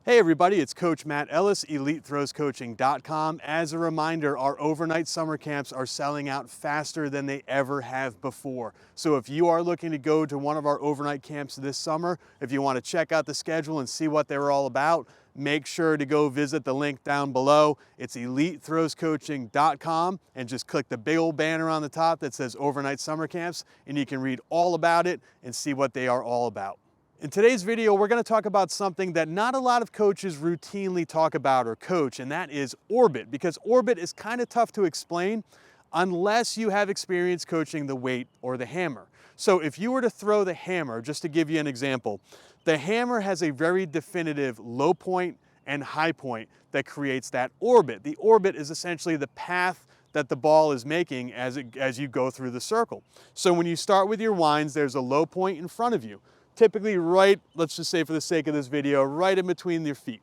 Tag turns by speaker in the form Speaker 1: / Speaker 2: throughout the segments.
Speaker 1: Hey everybody, it's Coach Matt Ellis, EliteThrowsCoaching.com. As a reminder, our overnight summer camps are selling out faster than they ever have before. So if you are looking to go to one of our overnight camps this summer, if you want to check out the schedule and see what they're all about, make sure to go visit the link down below. It's EliteThrowsCoaching.com and just click the big old banner on the top that says overnight summer camps and you can read all about it and see what they are all about. In today's video, we're going to talk about something that not a lot of coaches routinely talk about or coach, and that is orbit, because orbit is kind of tough to explain unless you have experience coaching the weight or the hammer. So if you were to throw the hammer, just to give you an example, the hammer has a very definitive low point and high point that creates that orbit. The orbit is essentially the path that the ball is making as you go through the circle. So when you start with your winds, there's a low point in front of you. Typically right, let's just say for the sake of this video, right in between your feet.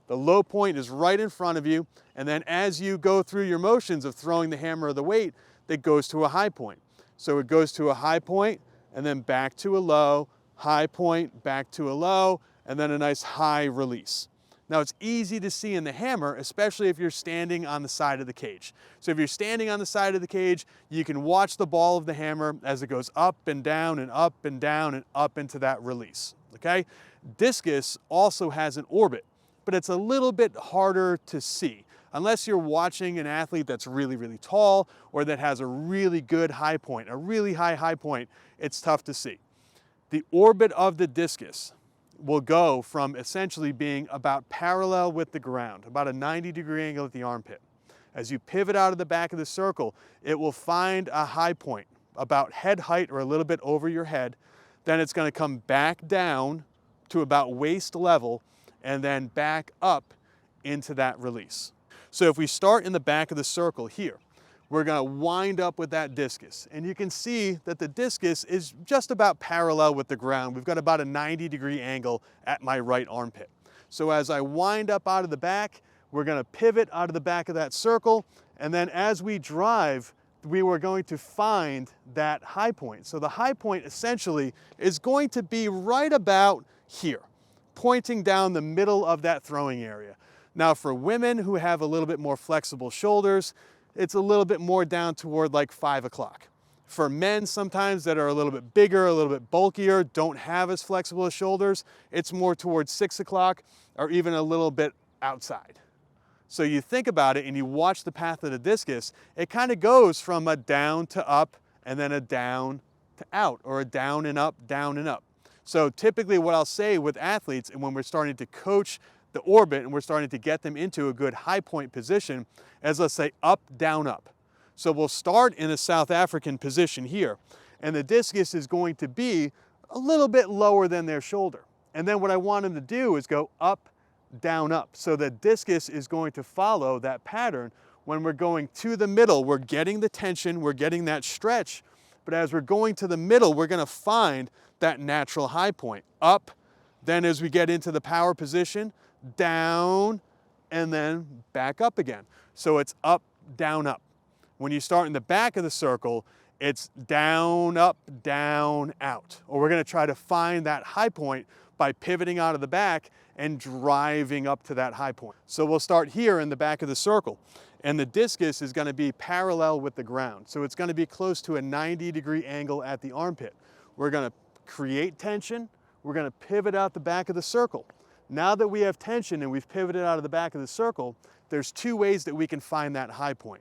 Speaker 1: The low point is right in front of you, and then as you go through your motions of throwing the hammer or the weight, it goes to a high point. So it goes to a high point, and then back to a low, high point, back to a low, and then a nice high release. Now it's easy to see in the hammer, especially if you're standing on the side of the cage. So if you're standing on the side of the cage, you can watch the ball of the hammer as it goes up and down and up and down and up into that release, okay? Discus also has an orbit, but it's a little bit harder to see. Unless you're watching an athlete that's really, really tall or that has a really good high point, a really high point, it's tough to see. The orbit of the discus will go from essentially being about parallel with the ground, about a 90-degree angle at the armpit. As you pivot out of the back of the circle, it will find a high point about head height or a little bit over your head. Then it's going to come back down to about waist level and then back up into that release. So if we start in the back of the circle here, we're going to wind up with that discus. And you can see that the discus is just about parallel with the ground. We've got about a 90-degree angle at my right armpit. So as I wind up out of the back, we're going to pivot out of the back of that circle. And then as we drive, we were going to find that high point. So the high point essentially is going to be right about here, pointing down the middle of that throwing area. Now for women who have a little bit more flexible shoulders, it's a little bit more down toward like 5 o'clock. For men sometimes that are a little bit bigger, a little bit bulkier, don't have as flexible as shoulders, it's more towards 6 o'clock or even a little bit outside. So you think about it and you watch the path of the discus, it kind of goes from a down to up and then a down to out, or a down and up, down and up. So typically what I'll say with athletes, and when we're starting to coach the orbit and we're starting to get them into a good high point position, as let's say up, down, up. So we'll start in a South African position here, and the discus is going to be a little bit lower than their shoulder. And then what I want them to do is go up, down, up. So the discus is going to follow that pattern. When we're going to the middle, we're getting the tension, we're getting that stretch, but as we're going to the middle, we're going to find that natural high point. Up, then as we get into the power position, down, and then back up again. So it's up, down, up. When you start in the back of the circle, it's down, up, down, out. Or we're going to try to find that high point by pivoting out of the back and driving up to that high point. So we'll start here in the back of the circle, and the discus is going to be parallel with the ground. So it's going to be close to a 90-degree angle at the armpit. We're going to create tension. We're going to pivot out the back of the circle. Now that we have tension and we've pivoted out of the back of the circle, there's two ways that we can find that high point.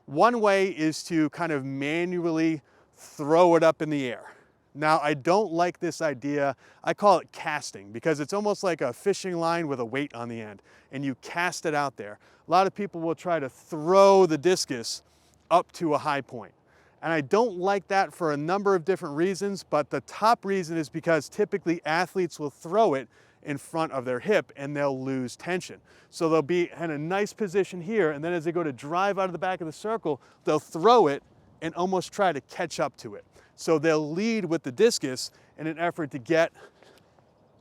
Speaker 1: One way is to kind of manually throw it up in the air. Now, I don't like this idea. I call it casting because it's almost like a fishing line with a weight on the end, and you cast it out there. A lot of people will try to throw the discus up to a high point. And I don't like that for a number of different reasons, but the top reason is because typically athletes will throw it in front of their hip and they'll lose tension. So they'll be in a nice position here, and then as they go to drive out of the back of the circle, they'll throw it and almost try to catch up to it. So they'll lead with the discus in an effort to get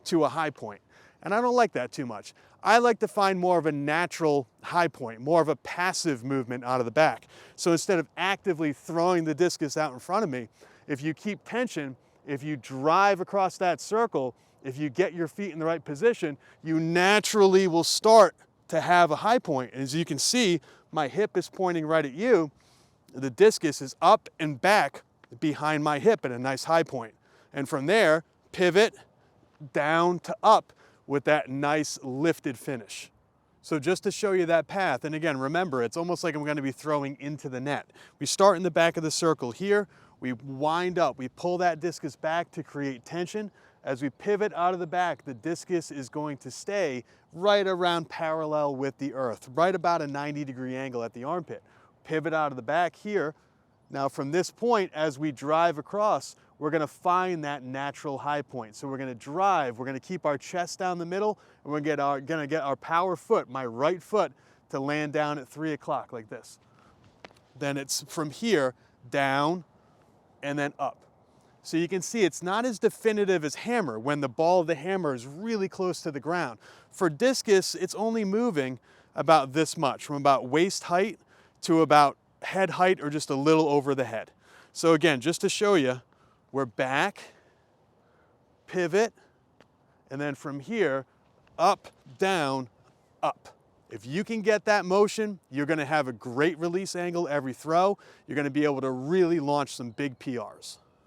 Speaker 1: to a high point. And I don't like that too much. I like to find more of a natural high point, more of a passive movement out of the back. So instead of actively throwing the discus out in front of me, if you keep tension, if you drive across that circle, if you get your feet in the right position, you naturally will start to have a high point. And as you can see, my hip is pointing right at you. The discus is up and back behind my hip at a nice high point. And from there, pivot down to up with that nice lifted finish. So just to show you that path, and again, remember, it's almost like I'm going to be throwing into the net. We start in the back of the circle here, we wind up, we pull that discus back to create tension. As we pivot out of the back, the discus is going to stay right around parallel with the earth, right about a 90-degree angle at the armpit. Pivot out of the back here. Now from this point, as we drive across, we're going to find that natural high point. So we're going to drive, we're going to keep our chest down the middle, and we're going to get our power foot, my right foot, to land down at 3 o'clock like this. Then it's from here, down, and then up. So you can see it's not as definitive as hammer when the ball of the hammer is really close to the ground. For discus, it's only moving about this much, from about waist height to about head height or just a little over the head. So again, just to show you, we're back, pivot, and then from here, up, down, up. If you can get that motion, you're going to have a great release angle every throw. You're going to be able to really launch some big PRs.